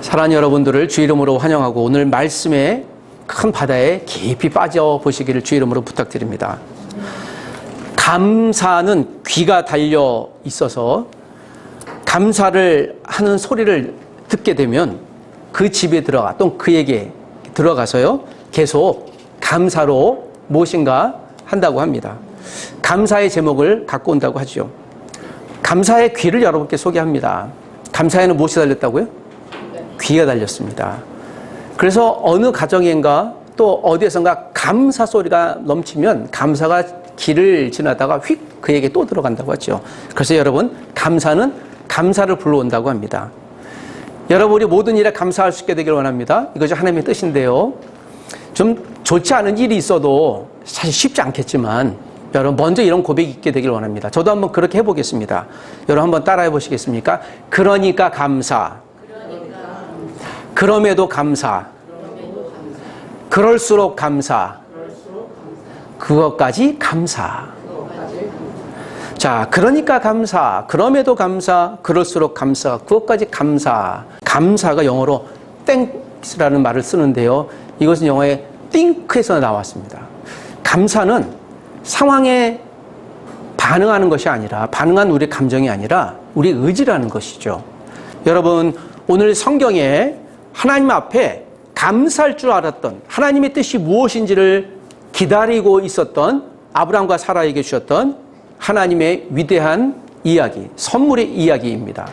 사랑하는 여러분들을 주 이름으로 환영하고 오늘 말씀의 큰 바다에 깊이 빠져보시기를 주 이름으로 부탁드립니다. 감사는 귀가 달려 있어서 감사를 하는 소리를 듣게 되면 그 집에 들어가 또 그에게 들어가서요 계속 감사로 무엇인가 한다고 합니다. 감사의 제목을 갖고 온다고 하죠. 감사의 귀를 여러분께 소개합니다. 감사에는 무엇이 달렸다고요? 귀가 달렸습니다. 그래서 어느 가정인가 또 어디에선가 감사 소리가 넘치면 감사가 길을 지나다가 휙 그에게 또 들어간다고 하죠. 그래서 여러분, 감사는 감사를 불러온다고 합니다. 여러분이 모든 일에 감사할 수 있게 되기를 원합니다. 이것이 하나님의 뜻인데요. 좀 좋지 않은 일이 있어도 사실 쉽지 않겠지만 여러분 먼저 이런 고백이 있게 되기를 원합니다. 저도 한번 그렇게 해보겠습니다. 여러분 한번 따라해 보시겠습니까? 그러니까 감사. 그럼에도 감사. 그럴수록 감사. 그것까지 감사. 자, 그러니까 감사. 그럼에도 감사. 그럴수록 감사. 그것까지 감사. 감사가 영어로 thanks라는 말을 쓰는데요. 이것은 영어의 think에서 나왔습니다. 감사는 상황에 반응하는 것이 아니라, 반응한 우리 감정이 아니라 우리 의지라는 것이죠. 여러분, 오늘 성경에 하나님 앞에 감사할 줄 알았던 하나님의 뜻이 무엇인지를 기다리고 있었던 아브라함과 사라에게 주셨던 하나님의 위대한 이야기, 선물의 이야기입니다.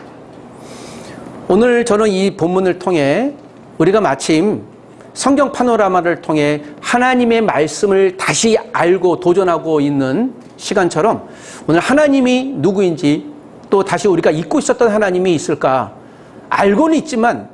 오늘 저는 이 본문을 통해 우리가 마침 성경 파노라마를 통해 하나님의 말씀을 다시 알고 도전하고 있는 시간처럼 오늘 하나님이 누구인지 또 다시 우리가 잊고 있었던 하나님이 있을까 알고는 있지만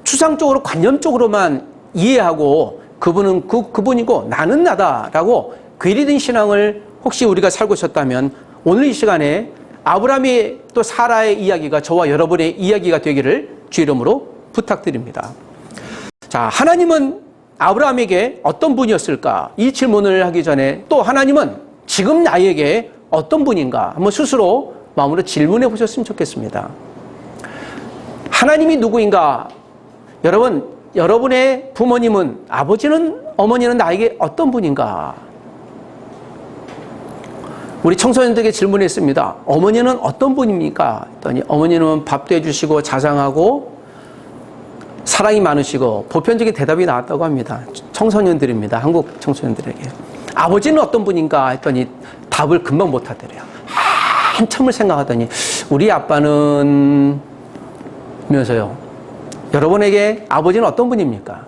추상적으로 관념적으로만 이해하고 그분은 그분이고 나는 나다라고 괴리된 신앙을 혹시 우리가 살고 있었다면 오늘 이 시간에 아브라함의 또 사라의 이야기가 저와 여러분의 이야기가 되기를 주 이름으로 부탁드립니다. 자, 하나님은 아브라함에게 어떤 분이었을까? 이 질문을 하기 전에 또 하나님은 지금 나에게 어떤 분인가? 한번 스스로 마음으로 질문해 보셨으면 좋겠습니다. 하나님이 누구인가? 여러분, 여러분의 부모님은, 아버지는, 어머니는 나에게 어떤 분인가? 우리 청소년들에게 질문했습니다. 어머니는 어떤 분입니까? 했더니 어머니는 밥도 해주시고 자상하고 사랑이 많으시고 보편적인 대답이 나왔다고 합니다. 청소년들입니다. 한국 청소년들에게. 아버지는 어떤 분인가? 했더니 답을 금방 못 하더래요. 한참을 생각하더니 우리 아빠는 면서요. 여러분에게 아버지는 어떤 분입니까?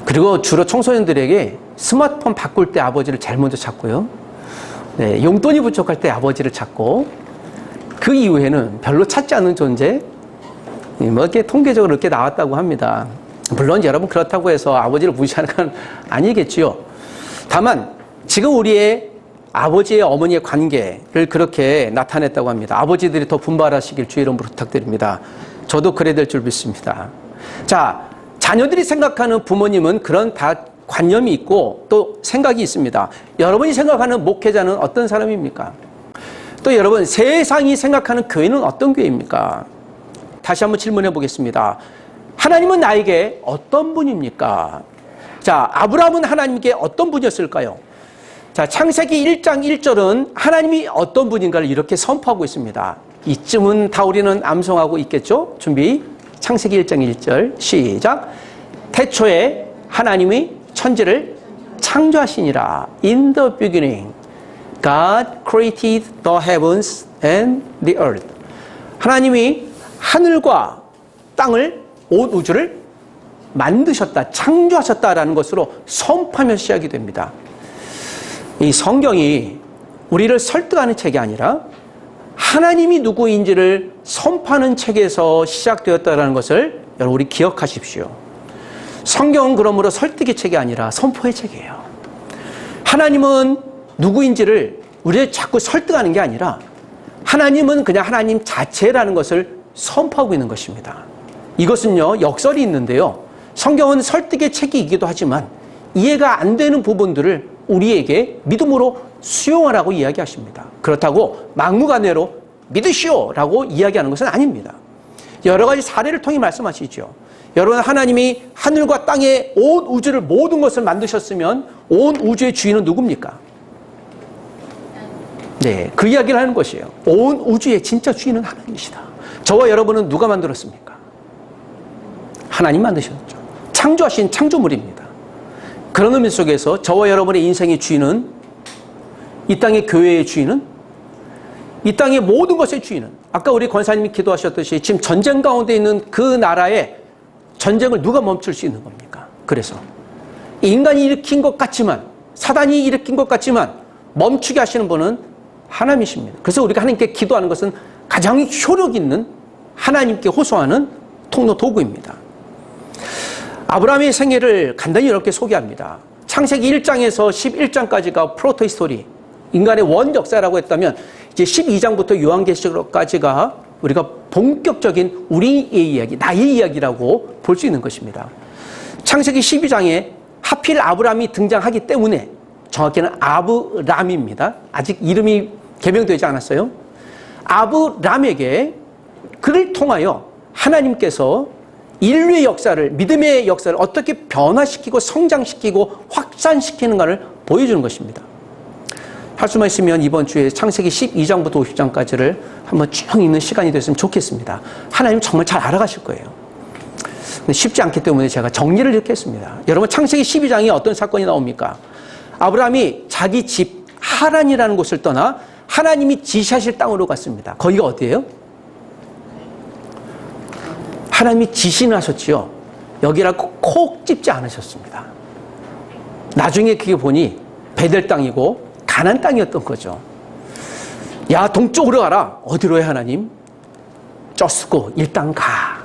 그리고 주로 청소년들에게 스마트폰 바꿀 때 아버지를 제일 먼저 찾고요. 네, 용돈이 부족할 때 아버지를 찾고 그 이후에는 별로 찾지 않는 존재, 뭐 이렇게 통계적으로 이렇게 나왔다고 합니다. 물론 여러분 그렇다고 해서 아버지를 무시하는 건 아니겠지요. 다만 지금 우리의 아버지의 어머니의 관계를 그렇게 나타냈다고 합니다. 아버지들이 더 분발하시길 주 이름으로 부탁드립니다. 저도 그래야 될 줄 믿습니다. 자, 자녀들이 생각하는 부모님은 그런 다 관념이 있고 또 생각이 있습니다. 여러분이 생각하는 목회자는 어떤 사람입니까? 또 여러분, 세상이 생각하는 교회는 어떤 교회입니까? 다시 한번 질문해 보겠습니다. 하나님은 나에게 어떤 분입니까? 자, 아브라함은 하나님께 어떤 분이었을까요? 자, 창세기 1장 1절은 하나님이 어떤 분인가를 이렇게 선포하고 있습니다. 이쯤은 다 우리는 암송하고 있겠죠? 준비. 창세기 1장 1절 시작. 태초에 하나님이 천지를 창조하시니라. In the beginning, God created the heavens and the earth. 하나님이 하늘과 땅을, 온 우주를 만드셨다, 창조하셨다라는 것으로 선포하며 시작이 됩니다. 이 성경이 우리를 설득하는 책이 아니라 하나님이 누구인지를 선포하는 책에서 시작되었다는 것을 여러분 우리 기억하십시오. 성경은 그러므로 설득의 책이 아니라 선포의 책이에요. 하나님은 누구인지를 우리를 자꾸 설득하는 게 아니라 하나님은 그냥 하나님 자체라는 것을 선포하고 있는 것입니다. 이것은요, 역설이 있는데요. 성경은 설득의 책이기도 하지만 이해가 안 되는 부분들을 우리에게 믿음으로 수용하라고 이야기하십니다. 그렇다고 막무가내로 믿으시오라고 이야기하는 것은 아닙니다. 여러 가지 사례를 통해 말씀하시죠. 여러분, 하나님이 하늘과 땅의 온 우주를 모든 것을 만드셨으면 온 우주의 주인은 누굽니까? 네, 그 이야기를 하는 것이에요. 온 우주의 진짜 주인은 하나님이시다. 저와 여러분은 누가 만들었습니까? 하나님 만드셨죠. 창조하신 창조물입니다. 그런 의미 속에서 저와 여러분의 인생의 주인은, 이 땅의 교회의 주인은, 이 땅의 모든 것의 주인은, 아까 우리 권사님이 기도하셨듯이 지금 전쟁 가운데 있는 그 나라의 전쟁을 누가 멈출 수 있는 겁니까? 그래서 인간이 일으킨 것 같지만, 사단이 일으킨 것 같지만 멈추게 하시는 분은 하나님이십니다. 그래서 우리가 하나님께 기도하는 것은 가장 효력 있는 하나님께 호소하는 통로 도구입니다. 아브라함의 생애를 간단히 이렇게 소개합니다. 창세기 1장에서 11장까지가 프로토히스토리, 인간의 원 역사라고 했다면 이제 12장부터 요한계시록까지가 우리가 본격적인 우리의 이야기, 나의 이야기라고 볼 수 있는 것입니다. 창세기 12장에 하필 아브라함이 등장하기 때문에 정확히는 아브람입니다. 아직 이름이 개명되지 않았어요. 아브람에게 그를 통하여 하나님께서 인류의 역사를, 믿음의 역사를 어떻게 변화시키고 성장시키고 확산시키는가를 보여주는 것입니다. 할 수만 있으면 이번 주에 창세기 12장부터 50장까지를 한번 쭉 읽는 시간이 됐으면 좋겠습니다. 하나님 정말 잘 알아가실 거예요. 근데 쉽지 않기 때문에 제가 정리를 이렇게 했습니다. 여러분, 창세기 12장에 어떤 사건이 나옵니까? 아브라함이 자기 집 하란이라는 곳을 떠나 하나님이 지시하실 땅으로 갔습니다. 거기가 어디예요? 하나님이 지시는 하셨지요. 여기라고 콕 집지 않으셨습니다. 나중에 그게 보니 베델 땅이고 가나안 땅이었던 거죠. 야, 동쪽으로 가라. 어디로 해, 하나님? 쩌쓰고 일단 가.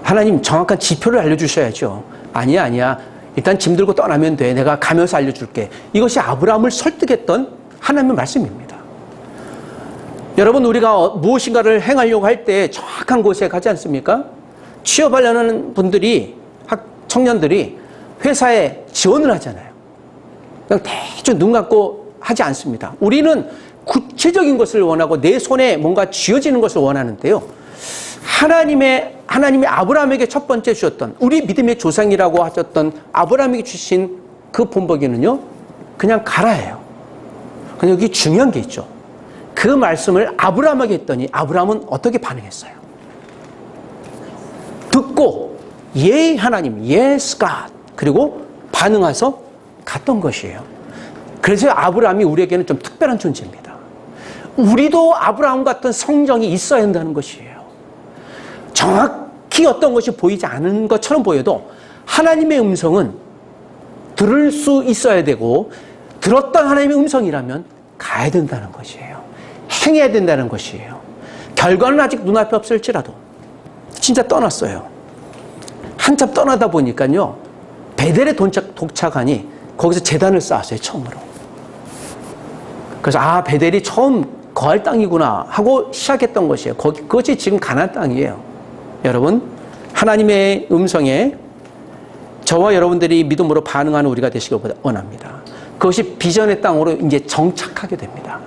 하나님 정확한 지표를 알려주셔야죠. 아니야. 일단 짐 들고 떠나면 돼. 내가 가면서 알려줄게. 이것이 아브라함을 설득했던 하나님의 말씀입니다. 여러분, 우리가 무엇인가를 행하려고 할 때 정확한 곳에 가지 않습니까? 취업하려는 분들이, 청년들이 회사에 지원을 하잖아요. 그냥 대충 눈 감고 하지 않습니다. 우리는 구체적인 것을 원하고 내 손에 뭔가 쥐어지는 것을 원하는데요. 하나님이 아브라함에게 첫 번째 주셨던, 우리 믿음의 조상이라고 하셨던 아브라함에게 주신 그 본보기는요, 그냥 가라예요. 근데 여기 중요한 게 있죠. 그 말씀을 아브라함에게 했더니 아브라함은 어떻게 반응했어요? 듣고 예 하나님, yes God, 그리고 반응해서 갔던 것이에요. 그래서 아브라함이 우리에게는 좀 특별한 존재입니다. 우리도 아브라함 같은 성정이 있어야 한다는 것이에요. 정확히 어떤 것이 보이지 않은 것처럼 보여도 하나님의 음성은 들을 수 있어야 되고, 들었던 하나님의 음성이라면 가야 된다는 것이에요. 행해야 된다는 것이에요. 결과는 아직 눈앞에 없을지라도 진짜 떠났어요. 한참 떠나다 보니까요, 베델에 도착하니 거기서 제단을 쌓았어요, 처음으로. 그래서 베델이 처음 거할 땅이구나 하고 시작했던 것이에요. 그것이 지금 가나안 땅이에요. 여러분, 하나님의 음성에 저와 여러분들이 믿음으로 반응하는 우리가 되시길 원합니다. 그것이 비전의 땅으로 이제 정착하게 됩니다.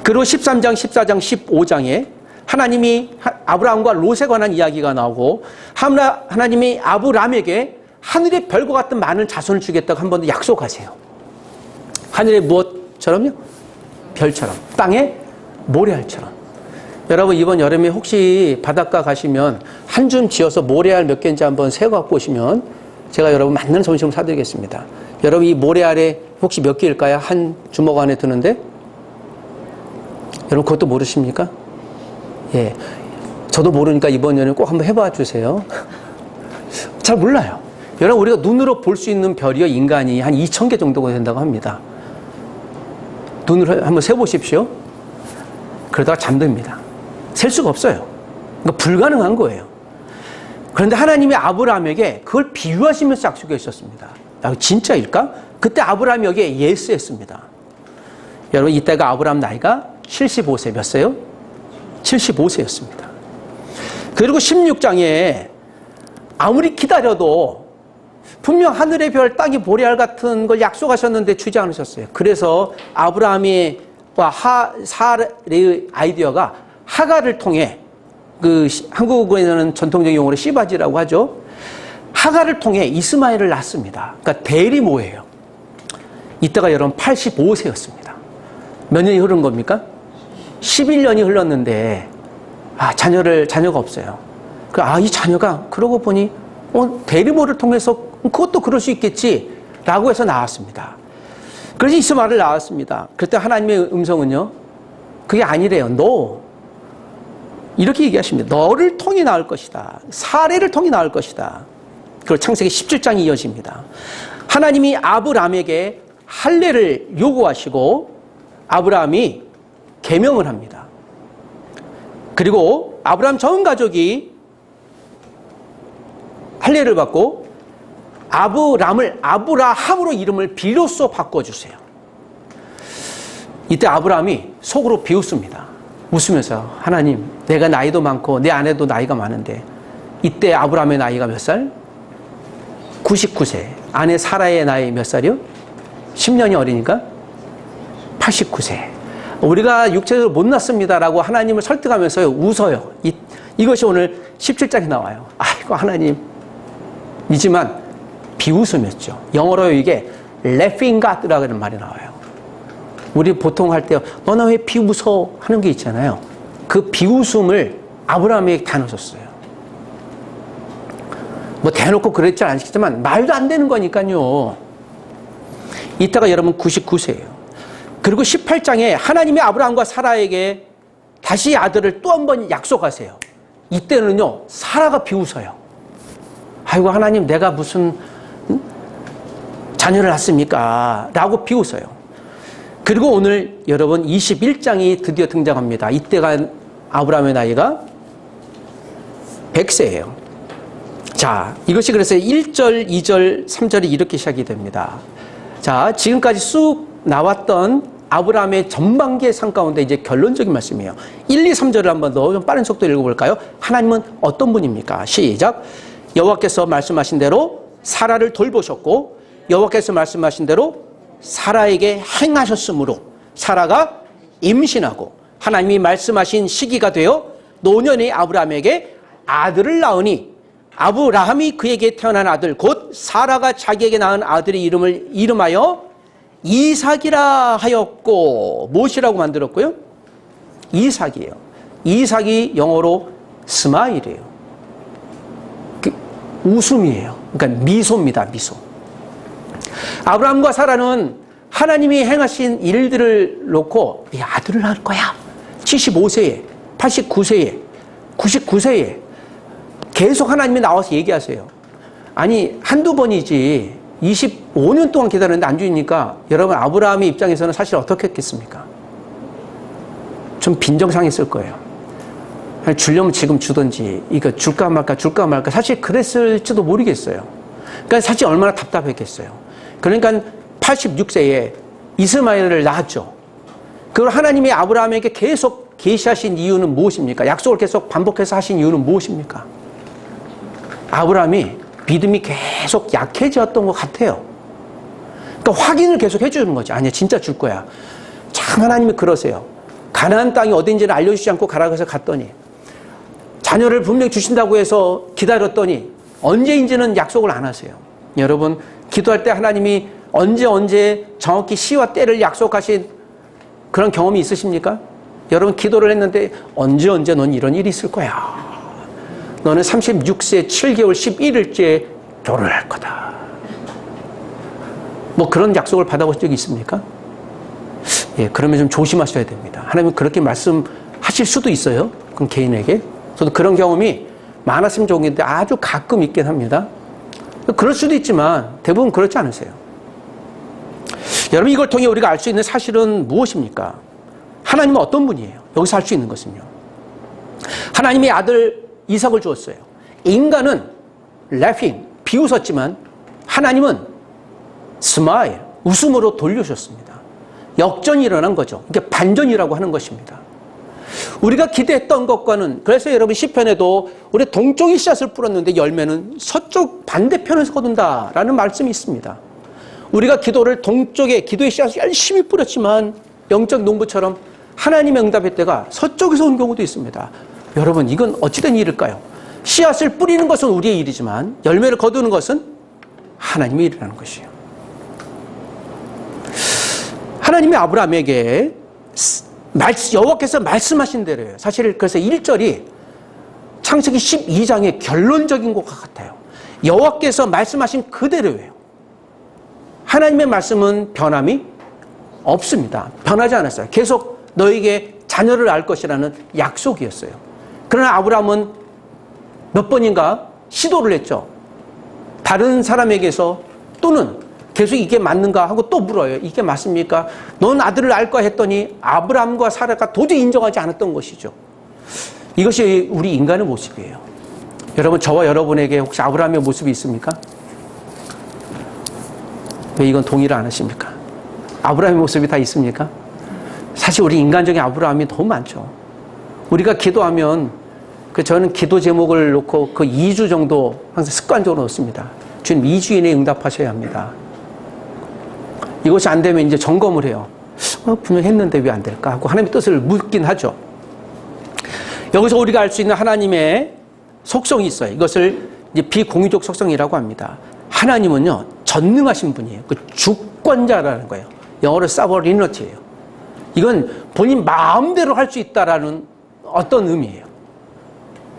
그리고 13장, 14장, 15장에 하나님이 아브라함과 롯에 관한 이야기가 나오고, 하나님이 아브라함에게 하늘의 별과 같은 많은 자손을 주겠다고 한 번 더 약속하세요. 하늘의 무엇처럼요? 별처럼. 땅의 모래알처럼. 여러분, 이번 여름에 혹시 바닷가 가시면 한 줌 지어서 모래알 몇 개인지 한번 세어갖고 오시면 제가 여러분 맛있는 점심을 사드리겠습니다. 여러분, 이 모래알에 혹시 몇 개일까요? 한 주먹 안에 드는데? 여러분, 그것도 모르십니까? 예. 저도 모르니까 이번 여름에 꼭 한번 해봐 주세요. 잘 몰라요. 여러분, 우리가 눈으로 볼 수 있는 별이요, 인간이 한 2,000개 정도가 된다고 합니다. 눈으로 한번 세보십시오. 그러다가 잠듭니다. 셀 수가 없어요. 그러니까 불가능한 거예요. 그런데 하나님이 아브라함에게 그걸 비유하시면서 약속해 주셨습니다. 진짜일까? 그때 아브라함이 여기에 예스 했습니다. 여러분, 이때가 아브라함 나이가 75세 몇 세요? 75세였습니다. 그리고 16장에 아무리 기다려도 분명 하늘의 별, 땅의 모래알 같은 걸 약속하셨는데 주지 않으셨어요. 그래서 아브라함과 사라의 아이디어가 하갈을 통해 한국에서는 전통적인 용어로 씨바지라고 하죠. 하가를 통해 이스마엘을 낳습니다. 그러니까 대리모예요. 이때가 여러분 85세였습니다. 몇 년이 흐른 겁니까? 11년이 흘렀는데 자녀가 없어요. 이 자녀가 그러고 보니 대리모를 통해서 그것도 그럴 수 있겠지라고 해서 나왔습니다. 그래서 이스마엘을 낳았습니다. 그때 하나님의 음성은요, 그게 아니래요. 너 이렇게 얘기하십니다. 너를 통해 낳을 것이다. 사례를 통해 낳을 것이다. 그리고 창세기 17장이 이어집니다. 하나님이 아브라함에게 할례를 요구하시고 아브라함이 계명을 합니다. 그리고 아브라함 전 가족이 할례를 받고 아브람을 아브라함으로 이름을 비로소 바꿔주세요. 이때 아브라함이 속으로 비웃습니다. 웃으면서 하나님, 내가 나이도 많고 내 아내도 나이가 많은데 이때 아브라함의 나이가 몇 살? 99세. 아내 사라의 나이 몇 살이요? 10년이 어리니까 89세. 우리가 육체적으로 못 낳습니다라고 하나님을 설득하면서 웃어요. 이것이 오늘 17장에 나와요. 아이고 하나님. 이지만 비웃음이었죠. 영어로 이게 laughing God라고 하는 말이 나와요. 우리 보통 할 때 너나 왜 비웃어 하는 게 있잖아요. 그 비웃음을 아브라함에게 나눠줬어요. 뭐 대놓고 그랬지 않겠지만 말도 안 되는 거니까요. 이따가 여러분 99세예요. 그리고 18장에 하나님이 아브라함과 사라에게 다시 아들을 또 한 번 약속하세요. 이때는요, 사라가 비웃어요. 아이고 하나님, 내가 무슨 자녀를 낳습니까? 라고 비웃어요. 그리고 오늘 여러분 21장이 드디어 등장합니다. 이때가 아브라함의 나이가 100세예요. 자, 이것이 그래서 1절, 2절, 3절이 이렇게 시작이 됩니다. 자, 지금까지 쑥 나왔던 아브라함의 전반기의 삶 가운데 이제 결론적인 말씀이에요. 1, 2, 3절을 한번 더 좀 빠른 속도로 읽어볼까요? 하나님은 어떤 분입니까? 시작. 여호와께서 말씀하신 대로 사라를 돌보셨고 여호와께서 말씀하신 대로 사라에게 행하셨으므로 사라가 임신하고 하나님이 말씀하신 시기가 되어 노년의 아브라함에게 아들을 낳으니 아브라함이 그에게 태어난 아들 곧 사라가 자기에게 낳은 아들의 이름을 이름하여 이삭이라 하였고 무엇이라고 만들었고요? 이삭이에요. 이삭이 영어로 스마일이에요. 웃음이에요. 그러니까 미소입니다. 미소. 아브라함과 사라는 하나님이 행하신 일들을 놓고 아들을 낳을 거야. 75세에 89세에 99세에 계속 하나님이 나와서 얘기하세요. 아니 한두 번이지 25년 동안 기다렸는데 안 주니까 여러분 아브라함의 입장에서는 사실 어떻게 했겠습니까? 좀 빈정상했을 거예요. 주려면 지금 주든지 이거 줄까 말까 사실 그랬을지도 모르겠어요. 그러니까 사실 얼마나 답답했겠어요. 그러니까 86세에 이스마엘을 낳았죠. 그걸 하나님이 아브라함에게 계속 계시하신 이유는 무엇입니까? 약속을 계속 반복해서 하신 이유는 무엇입니까? 아브라함이 믿음이 계속 약해졌던 것 같아요. 그러니까 확인을 계속 해주는 거죠. 아니야, 진짜 줄 거야. 참 하나님이 그러세요. 가나안 땅이 어딘지를 알려주지 않고 가라고 해서 갔더니 자녀를 분명히 주신다고 해서 기다렸더니 언제인지는 약속을 안 하세요. 여러분 기도할 때 하나님이 언제 정확히 시와 때를 약속하신 그런 경험이 있으십니까? 여러분 기도를 했는데 언제 넌 이런 일이 있을 거야. 너는 36세 7개월 11일째 결혼할 거다. 뭐 그런 약속을 받아본 적이 있습니까? 예, 그러면 좀 조심하셔야 됩니다. 하나님은 그렇게 말씀하실 수도 있어요. 그럼 개인에게. 저도 그런 경험이 많았으면 좋겠는데 아주 가끔 있긴 합니다. 그럴 수도 있지만 대부분 그렇지 않으세요. 여러분 이걸 통해 우리가 알 수 있는 사실은 무엇입니까? 하나님은 어떤 분이에요? 여기서 알 수 있는 것은요. 하나님의 아들 이삭을 주었어요. 인간은 laughing, 비웃었지만 하나님은 smile, 웃음으로 돌려주셨습니다. 역전이 일어난 거죠. 이게 반전이라고 하는 것입니다. 우리가 기대했던 것과는 그래서 여러분 시편에도 우리 동쪽이 씨앗을 뿌렸는데 열매는 서쪽 반대편에서 거둔다라는 말씀이 있습니다. 우리가 기도를 동쪽에 기도의 씨앗을 열심히 뿌렸지만 영적 농부처럼 하나님의 응답의 때가 서쪽에서 온 경우도 있습니다. 여러분, 이건 어찌된 일일까요? 씨앗을 뿌리는 것은 우리의 일이지만 열매를 거두는 것은 하나님의 일이라는 것이에요. 하나님이 아브라함에게 여호와께서 말씀하신 대로예요. 사실 그래서 1절이 창세기 12장의 결론적인 것과 같아요. 여호와께서 말씀하신 그대로예요. 하나님의 말씀은 변함이 없습니다. 변하지 않았어요. 계속 너에게 자녀를 낳을 것이라는 약속이었어요. 그러나 아브라함은 몇 번인가 시도를 했죠. 다른 사람에게서 또는 계속 이게 맞는가 하고 또 물어요. 이게 맞습니까? 넌 아들을 낳을까 했더니 아브라함과 사라가 도저히 인정하지 않았던 것이죠. 이것이 우리 인간의 모습이에요. 여러분, 저와 여러분에게 혹시 아브라함의 모습이 있습니까? 왜 이건 동의를 안 하십니까? 아브라함의 모습이 다 있습니까? 사실 우리 인간적인 아브라함이 너무 많죠. 우리가 기도하면 저는 기도 제목을 놓고 2주 정도 항상 습관적으로 넣습니다. 주님, 2주 이내에 응답하셔야 합니다. 이것이 안 되면 이제 점검을 해요. 분명히 했는데 왜 안 될까 하고 하나님의 뜻을 묻긴 하죠. 여기서 우리가 알 수 있는 하나님의 속성이 있어요. 이것을 이제 비공유적 속성이라고 합니다. 하나님은요, 전능하신 분이에요. 그 주권자라는 거예요. 영어로 sovereignty예요. 이건 본인 마음대로 할 수 있다라는 어떤 의미예요.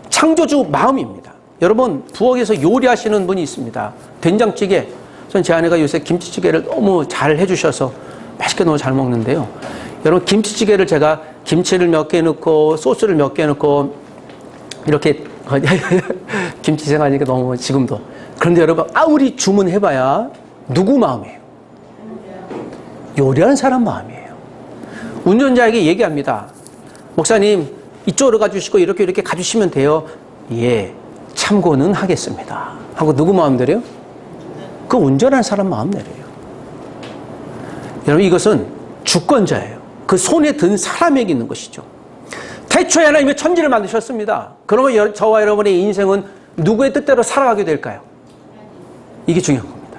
창조주 마음입니다. 여러분, 부엌에서 요리하시는 분이 있습니다. 된장찌개. 전 제 아내가 요새 김치찌개를 너무 잘 해주셔서 맛있게 너무 잘 먹는데요. 여러분, 김치찌개를 제가 김치를 몇 개 넣고 소스를 몇 개 넣고 이렇게 김치 생각하니까 너무 지금도. 그런데 여러분, 아무리 주문해봐야 누구 마음이에요? 요리하는 사람 마음이에요. 운전자에게 얘기합니다. 목사님, 이쪽으로 가주시고 이렇게 가주시면 돼요. 예, 참고는 하겠습니다. 하고 누구 마음대로요? 그 운전하는 사람 마음대로요. 여러분, 이것은 주권자예요. 그 손에 든 사람에게 있는 것이죠. 태초에 하나님의 천지를 만드셨습니다. 그러면 저와 여러분의 인생은 누구의 뜻대로 살아가게 될까요? 이게 중요한 겁니다.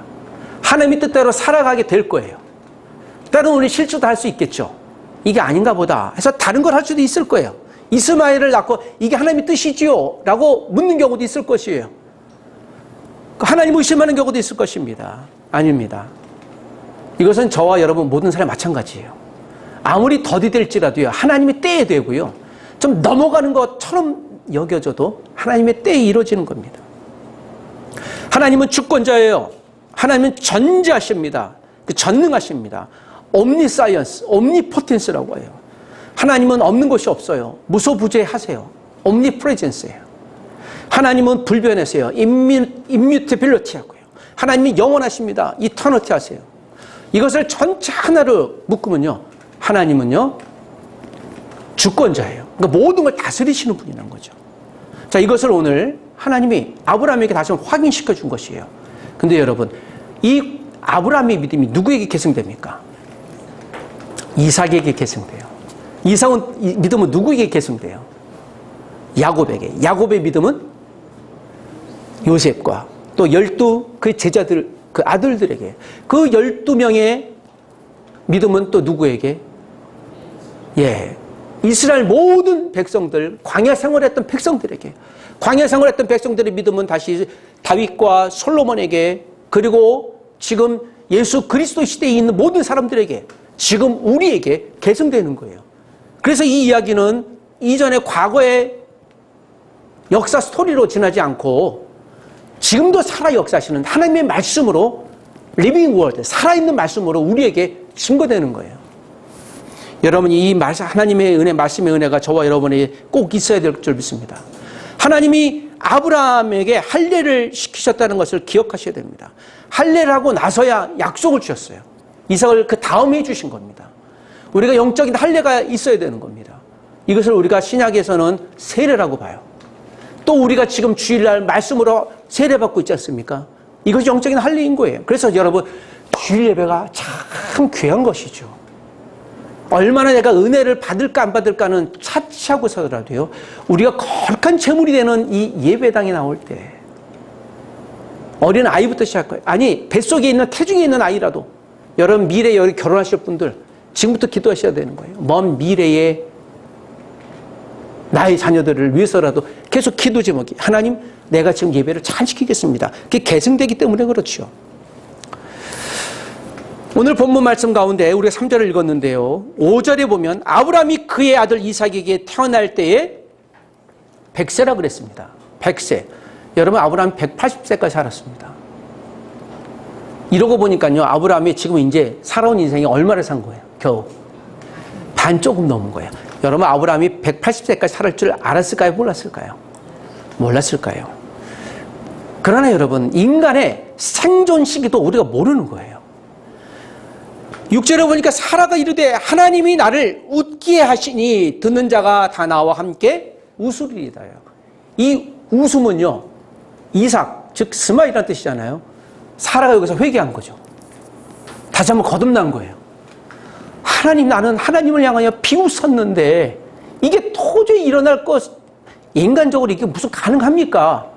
하나님의 뜻대로 살아가게 될 거예요. 때로는 우리 실수도 할 수 있겠죠. 이게 아닌가 보다 해서 다른 걸 할 수도 있을 거예요. 이스마엘을 낳고 이게 하나님의 뜻이지요? 라고 묻는 경우도 있을 것이에요. 하나님 의심하는 경우도 있을 것입니다. 아닙니다. 이것은 저와 여러분 모든 사람이 마찬가지예요. 아무리 더디될지라도요, 하나님의 때에 되고요, 좀 넘어가는 것처럼 여겨져도 하나님의 때에 이루어지는 겁니다. 하나님은 주권자예요. 하나님은 전지하십니다. 전능하십니다. 옴니사이언스, 옴니포텐스라고 해요. 하나님은 없는 것이 없어요. 무소부재하세요. 옴니프레젠스예요. 하나님은 불변하세요. 임뮤테빌리티 하고요. 하나님이 영원하십니다. 이터너티 하세요. 이것을 전체 하나로 묶으면요, 하나님은요, 주권자예요. 그러니까 모든 걸 다스리시는 분이라는 거죠. 자, 이것을 오늘 하나님이 아브라함에게 다시 한번 확인시켜 준 것이에요. 근데 여러분, 이 아브라함의 믿음이 누구에게 계승됩니까? 이삭에게 계승돼요. 이삭은 믿음은 누구에게 계승돼요? 야곱에게. 야곱의 믿음은 요셉과 또 12 그 제자들, 그 아들들에게. 그 12명의 믿음은 또 누구에게? 예, 이스라엘 모든 백성들, 광야 생활했던 백성들에게. 광야 생활했던 백성들의 믿음은 다시 다윗과 솔로몬에게, 그리고 지금 예수 그리스도 시대에 있는 모든 사람들에게, 지금 우리에게 계승되는 거예요. 그래서 이 이야기는 이전의 과거의 역사 스토리로 지나지 않고 지금도 살아 역사하시는 하나님의 말씀으로, 리빙 월드, 살아있는 말씀으로 우리에게 증거되는 거예요. 여러분, 이 하나님의 은혜, 말씀의 은혜가 저와 여러분에게 꼭 있어야 될 줄 믿습니다. 하나님이 아브라함에게 할례를 시키셨다는 것을 기억하셔야 됩니다. 할례를 하고 나서야 약속을 주셨어요. 이삭을 그 다음에 해주신 겁니다. 우리가 영적인 할례가 있어야 되는 겁니다. 이것을 우리가 신약에서는 세례라고 봐요. 또 우리가 지금 주일날 말씀으로 세례받고 있지 않습니까? 이것이 영적인 할례인 거예요. 그래서 여러분, 주일 예배가 참 귀한 것이죠. 얼마나 내가 은혜를 받을까 안 받을까는 차치하고서라도요, 우리가 거룩한 제물이 되는 이 예배당에 나올 때, 어린 아이부터 시작해요. 아니, 뱃속에 있는, 태중에 있는 아이라도, 여러분 미래에 여기 결혼하실 분들 지금부터 기도하셔야 되는 거예요. 먼 미래에 나의 자녀들을 위해서라도 계속 기도 제목이 하나님 내가 지금 예배를 잘 지키겠습니다. 그게 계승되기 때문에 그렇죠. 오늘 본문 말씀 가운데 우리가 3절을 읽었는데요. 5절에 보면 아브라함이 그의 아들 이삭에게 태어날 때에 100세라 그랬습니다. 100세. 여러분 아브라함이 180세까지 살았습니다. 이러고 보니까요. 아브라함이 지금 이제 살아온 인생이 얼마를 산 거예요? 겨우. 반 조금 넘은 거예요. 여러분 아브라함이 180세까지 살 줄 알았을까요? 몰랐을까요? 몰랐을까요? 그러나 여러분 인간의 생존 시기도 우리가 모르는 거예요. 6절에 보니까 사라가 이르되 하나님이 나를 웃게 하시니 듣는 자가 다 나와 함께 웃으리이다요. 이 웃음은요. 이삭 즉 스마일이라는 뜻이잖아요. 사라가 여기서 회개한 거죠. 다시 한번 거듭난 거예요. 하나님 나는 하나님을 향하여 비웃었는데 이게 도저히 일어날 것 인간적으로 이게 무슨 가능합니까?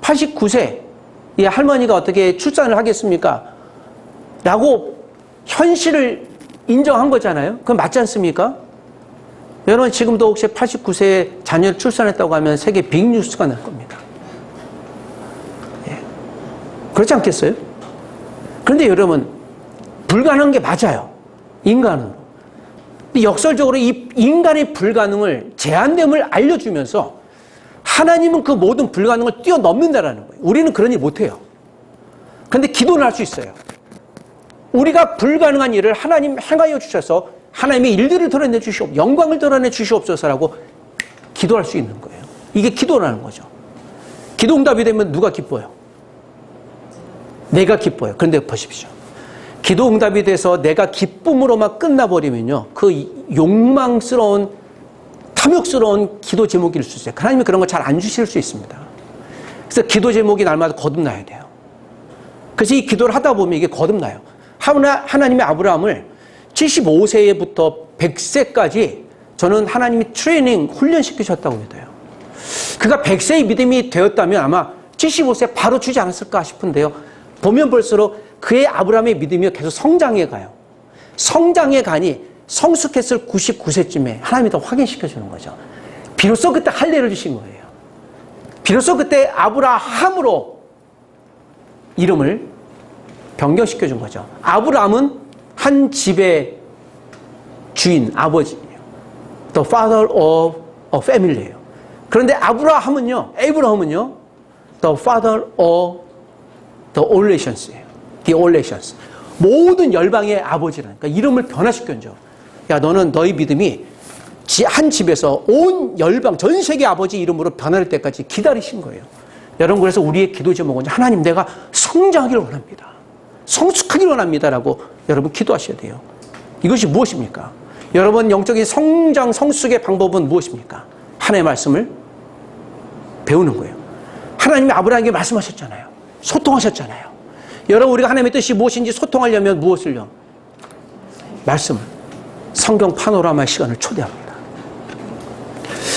89세 이 할머니가 어떻게 출산을 하겠습니까? 라고 현실을 인정한 거잖아요. 그건 맞지 않습니까? 여러분 지금도 혹시 89세에 자녀를 출산했다고 하면 세계 빅뉴스가 날 겁니다. 예. 그렇지 않겠어요? 그런데 여러분 불가능한 게 맞아요. 인간은. 역설적으로 이 인간의 불가능을 제한됨을 알려주면서 하나님은 그 모든 불가능을 뛰어넘는다라는 거예요. 우리는 그런 일 못해요. 그런데 기도는 할 수 있어요. 우리가 불가능한 일을 하나님 행하여 주셔서 하나님의 일들을 드러내 주시옵소서, 영광을 드러내 주시옵소서라고 기도할 수 있는 거예요. 이게 기도라는 거죠. 기도 응답이 되면 누가 기뻐요? 내가 기뻐요. 그런데 보십시오. 기도 응답이 돼서 내가 기쁨으로만 끝나버리면요. 그 욕망스러운 탐욕스러운 기도 제목일 수 있어요. 하나님이 그런 거 잘 안 주실 수 있습니다. 그래서 기도 제목이 날마다 거듭나야 돼요. 그래서 이 기도를 하다 보면 이게 거듭나요. 하나님의 아브라함을 75세부터 100세까지 저는 하나님이 트레이닝, 훈련시키셨다고 믿어요. 그가 100세의 믿음이 되었다면 아마 75세 바로 주지 않았을까 싶은데요. 보면 볼수록 그의 아브라함의 믿음이 계속 성장해 가요. 성장해 가니 성숙했을 99세쯤에 하나님이 더 확인시켜주는 거죠. 비로소 그때 할례를 주신 거예요. 비로소 그때 아브라함으로 이름을 변경시켜준 거죠. 아브라함은 한 집의 주인, 아버지예요. The father of a family예요. 그런데 아브라함은요, The father of the all nations예요. The all nations. 모든 열방의 아버지라니까 이름을 변화시켜줘. 야, 너는 너희 믿음이 한 집에서 온 열방, 전 세계 아버지 이름으로 변할 때까지 기다리신 거예요. 여러분, 그래서 우리의 기도 제목은 하나님 내가 성장하기를 원합니다. 성숙하기를 원합니다라고 여러분 기도하셔야 돼요. 이것이 무엇입니까? 여러분 영적인 성장, 성숙의 방법은 무엇입니까? 하나님의 말씀을 배우는 거예요. 하나님이 아브라함에게 말씀하셨잖아요. 소통하셨잖아요. 여러분 우리가 하나님의 뜻이 무엇인지 소통하려면 무엇을요? 말씀을. 성경 파노라마의 시간을 초대합니다.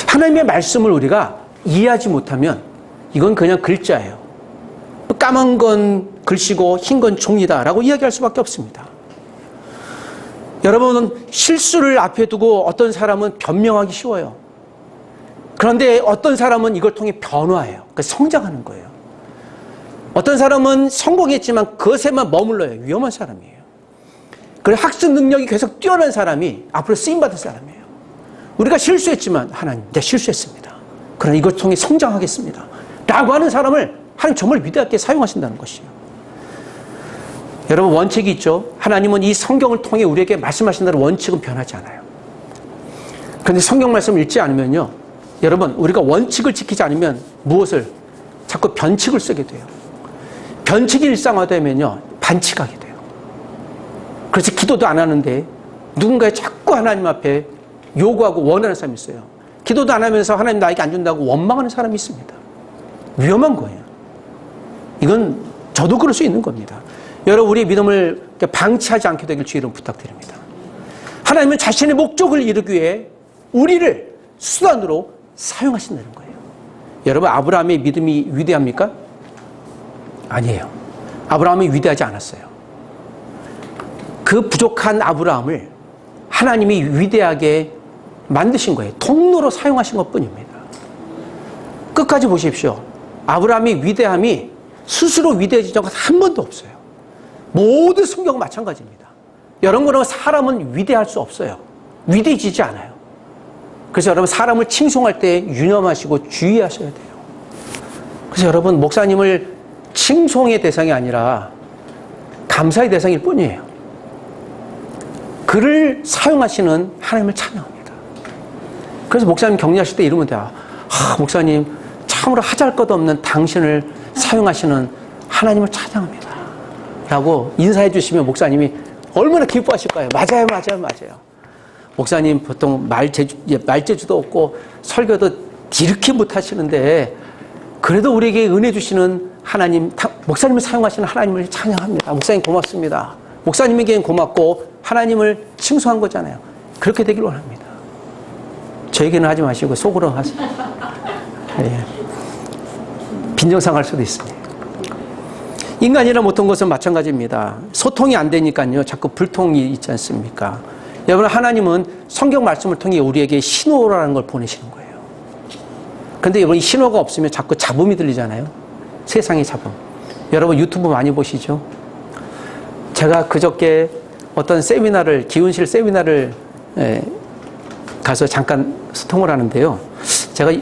하나님의 말씀을 우리가 이해하지 못하면 이건 그냥 글자예요. 까만 건 글씨고 흰 건 종이다라고 이야기할 수밖에 없습니다. 여러분은 실수를 앞에 두고 어떤 사람은 변명하기 쉬워요. 그런데 어떤 사람은 이걸 통해 변화해요. 그러니까 성장하는 거예요. 어떤 사람은 성공했지만 그것에만 머물러요. 위험한 사람이에요. 그래서 학습 능력이 계속 뛰어난 사람이 앞으로 쓰임받을 사람이에요. 우리가 실수했지만 하나님, 내가 실수했습니다. 그러나 이걸 통해 성장하겠습니다. 라고 하는 사람을 하나님 정말 위대하게 사용하신다는 것이에요. 여러분 원칙이 있죠. 하나님은 이 성경을 통해 우리에게 말씀하신다는 원칙은 변하지 않아요. 그런데 성경 말씀을 읽지 않으면요. 여러분 우리가 원칙을 지키지 않으면 무엇을? 자꾸 변칙을 쓰게 돼요. 변칙이 일상화되면요. 반칙하게 돼요. 그래서 기도도 안 하는데 누군가에 자꾸 하나님 앞에 요구하고 원하는 사람이 있어요. 기도도 안 하면서 하나님 나에게 안 준다고 원망하는 사람이 있습니다. 위험한 거예요. 이건 저도 그럴 수 있는 겁니다. 여러분 우리의 믿음을 방치하지 않게 되길 주의 이름 부탁드립니다. 하나님은 자신의 목적을 이루기 위해 우리를 수단으로 사용하신다는 거예요. 여러분 아브라함의 믿음이 위대합니까? 아니에요. 아브라함이 위대하지 않았어요. 그 부족한 아브라함을 하나님이 위대하게 만드신 거예요. 통로로 사용하신 것 뿐입니다. 끝까지 보십시오. 아브라함의 위대함이 스스로 위대해진 적은 한 번도 없어요. 모든 성경은 마찬가지입니다. 여러분, 사람은 위대할 수 없어요. 위대해지지 않아요. 그래서 여러분, 사람을 칭송할 때 유념하시고 주의하셔야 돼요. 그래서 여러분, 목사님을 칭송의 대상이 아니라 감사의 대상일 뿐이에요. 그를 사용하시는 하나님을 찬양합니다. 그래서 목사님 격려하실 때 이러면 돼요. 목사님, 참으로 하잘것없는 당신을 사용하시는 하나님을 찬양합니다. 라고 인사해 주시면 목사님이 얼마나 기뻐하실까요? 맞아요. 목사님 보통 말재주도 없고 설교도 이렇게 못하시는데 그래도 우리에게 은혜 주시는 하나님, 목사님을 사용하시는 하나님을 찬양합니다. 목사님 고맙습니다. 목사님에게는 고맙고 하나님을 칭송한 거잖아요. 그렇게 되길 원합니다. 저에게는 하지 마시고 속으로 하세요. 예. 빈정상할 수도 있습니다. 인간이나 모든 것은 마찬가지입니다. 소통이 안 되니까요. 자꾸 불통이 있지 않습니까? 여러분, 하나님은 성경 말씀을 통해 우리에게 신호라는 걸 보내시는 거예요. 근데 여러분, 이 신호가 없으면 자꾸 잡음이 들리잖아요. 세상의 잡음. 여러분, 유튜브 많이 보시죠? 제가 그저께 어떤 세미나를, 기운실 세미나를 가서 잠깐 소통을 하는데요. 제가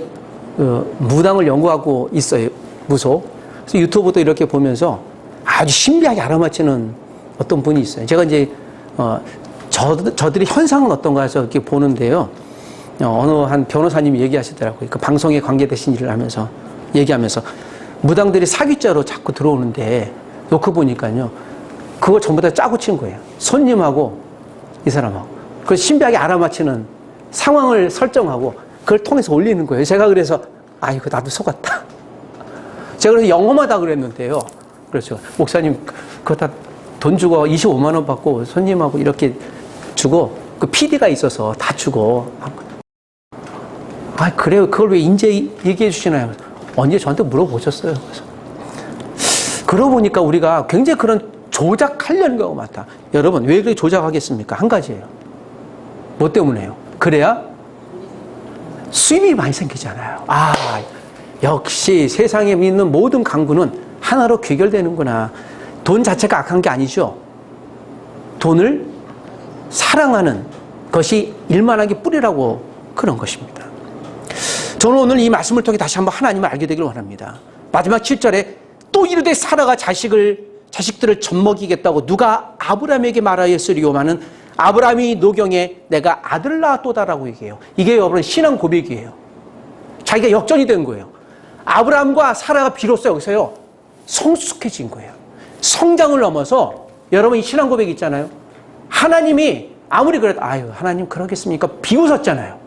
무당을 연구하고 있어요. 무속. 그래서 유튜브도 이렇게 보면서 아주 신비하게 알아맞히는 어떤 분이 있어요. 제가 이제 저들의 현상은 어떤가 해서 이렇게 보는데요. 어느 한 변호사님이 얘기하시더라고요. 그 방송에 관계되신 일을 하면서 얘기하면서 무당들이 사기죄로 자꾸 들어오는데 놓고 보니까요. 그걸 전부 다 짜고 친 거예요. 손님하고 이 사람하고. 그걸 신비하게 알아맞히는 상황을 설정하고 그걸 통해서 올리는 거예요. 제가 그래서 이거 나도 속았다. 제가 그래서 영험하다 그랬는데요. 그렇죠. 목사님, 그거 다 돈 주고 25만 원 받고 손님하고 이렇게 주고 그 PD가 있어서 다 주고. 그래요. 그걸 왜 이제 얘기해 주시나요? 언제 저한테 물어보셨어요. 그래서. 그러고 보니까 우리가 굉장히 그런 조작하려는 경우가 많다. 여러분, 왜 그렇게 조작하겠습니까? 한 가지예요. 뭐 때문에요? 그래야 수입이 많이 생기잖아요. 역시 세상에 있는 모든 강구는 하나로 귀결되는구나. 돈 자체가 악한 게 아니죠. 돈을 사랑하는 것이 일만하게 뿌리라고 그런 것입니다. 저는 오늘 이 말씀을 통해 다시 한번 하나님을 알게 되기를 원합니다. 마지막 7절에 또 이르되 사라가 자식들을 젖먹이겠다고 누가 아브라함에게 말하였으리오마는 아브라함이 노경에 내가 아들을 낳았도다라고 얘기해요. 이게 여러분 신앙 고백이에요. 자기가 역전이 된 거예요. 아브라함과 사라가 비로소 여기서요 성숙해진 거예요. 성장을 넘어서 여러분 이 신앙 고백 있잖아요. 하나님이 아무리 그래도 하나님 그러겠습니까? 비웃었잖아요.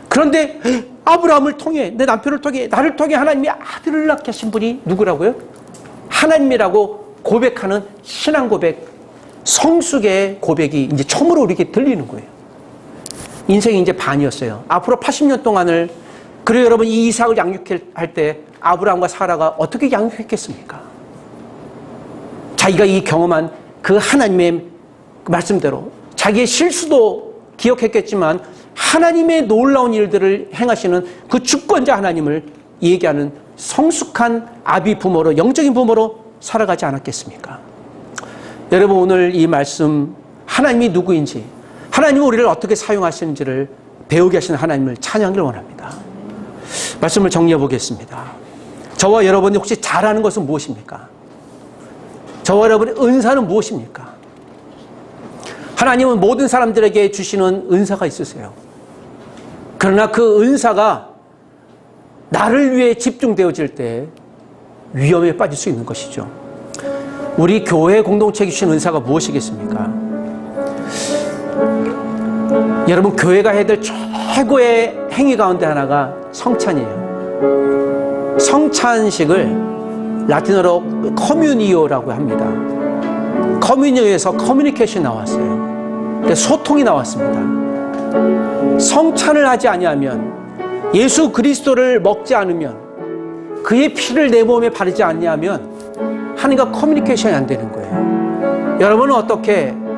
그런데 아브라함을 통해 내 남편을 통해 나를 통해 하나님이 아들을 낳게 하신 분이 누구라고요? 하나님이라고 고백하는 신앙 고백, 성숙의 고백이 이제 처음으로 우리에게 들리는 거예요. 인생이 이제 반이었어요. 앞으로 80년 동안을 그리고 여러분 이 이삭을 양육할 때 아브라함과 사라가 어떻게 양육했겠습니까? 자기가 이 경험한 그 하나님의 말씀대로 자기의 실수도 기억했겠지만 하나님의 놀라운 일들을 행하시는 그 주권자 하나님을 얘기하는 성숙한 아비 부모로 영적인 부모로 살아가지 않았겠습니까? 여러분 오늘 이 말씀 하나님이 누구인지 하나님이 우리를 어떻게 사용하시는지를 배우게 하시는 하나님을 찬양하기를 원합니다. 말씀을 정리해 보겠습니다. 저와 여러분이 혹시 잘하는 것은 무엇입니까? 저와 여러분의 은사는 무엇입니까? 하나님은 모든 사람들에게 주시는 은사가 있으세요. 그러나 그 은사가 나를 위해 집중되어질 때 위험에 빠질 수 있는 것이죠. 우리 교회 공동체에 주신 은사가 무엇이겠습니까? 여러분 교회가 해야 될 최고의 행위 가운데 하나가 성찬이에요. 성찬식을 라틴어로 커뮤니오라고 합니다. 커뮤니오에서 커뮤니케이션이 나왔어요. 소통이 나왔습니다. 성찬을 하지 아니하면 예수 그리스도를 먹지 않으면 그의 피를 내 몸에 바르지 않냐면 하나님과 커뮤니케이션이 안 되는 거예요. 여러분은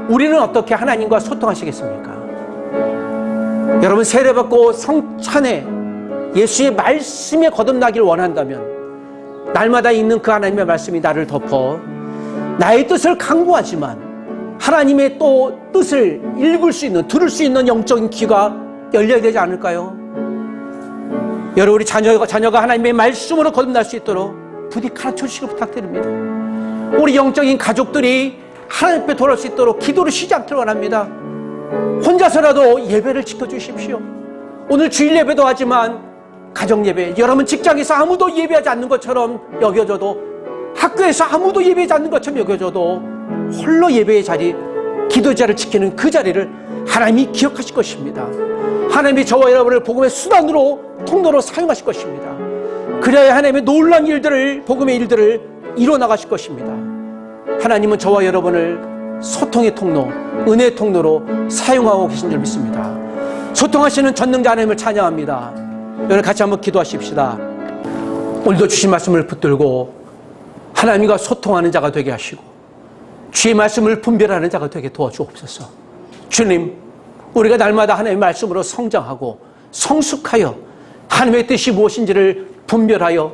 우리는 어떻게 하나님과 소통하시겠습니까? 여러분 세례받고 성찬에 예수의 말씀에 거듭나길 원한다면 날마다 읽는 그 하나님의 말씀이 나를 덮어 나의 뜻을 강구하지만 하나님의 또 뜻을 읽을 수 있는, 들을 수 있는 영적인 귀가 열려야 되지 않을까요? 여러분 우리 자녀가 하나님의 말씀으로 거듭날 수 있도록 부디 가르쳐 주시길 부탁드립니다. 우리 영적인 가족들이 하나님 앞에 돌아올 수 있도록 기도를 쉬지 않기를 원합니다. 혼자서라도 예배를 지켜주십시오. 오늘 주일 예배도 하지만 가정 예배, 여러분 직장에서 아무도 예배하지 않는 것처럼 여겨져도, 학교에서 아무도 예배하지 않는 것처럼 여겨져도 홀로 예배의 자리, 기도의 자리를 지키는 그 자리를 하나님이 기억하실 것입니다. 하나님이 저와 여러분을 복음의 수단으로, 통로로 사용하실 것입니다. 그래야 하나님의 놀라운 일들을, 복음의 일들을 이뤄나가실 것입니다. 하나님은 저와 여러분을 소통의 통로, 은혜의 통로로 사용하고 계신 줄 믿습니다. 소통하시는 전능자 하나님을 찬양합니다. 여러분 같이 한번 기도하십시다. 오늘도 주신 말씀을 붙들고 하나님과 소통하는 자가 되게 하시고 주의 말씀을 분별하는 자가 되게 도와주옵소서. 주님, 우리가 날마다 하나님의 말씀으로 성장하고 성숙하여 하나님의 뜻이 무엇인지를 분별하여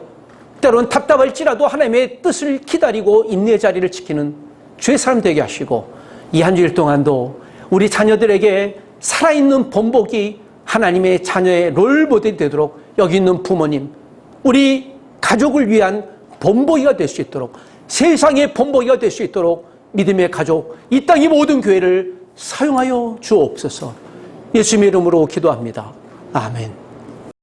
때로는 답답할지라도 하나님의 뜻을 기다리고 인내의 자리를 지키는 주의 사람 되게 하시고, 이 한 주일 동안도 우리 자녀들에게 살아있는 본보기, 하나님의 자녀의 롤모델이 되도록 여기 있는 부모님, 우리 가족을 위한 본보기가 될 수 있도록, 세상의 본보기가 될 수 있도록 믿음의 가족, 이 땅의 모든 교회를 사용하여 주옵소서. 예수님의 이름으로 기도합니다. 아멘.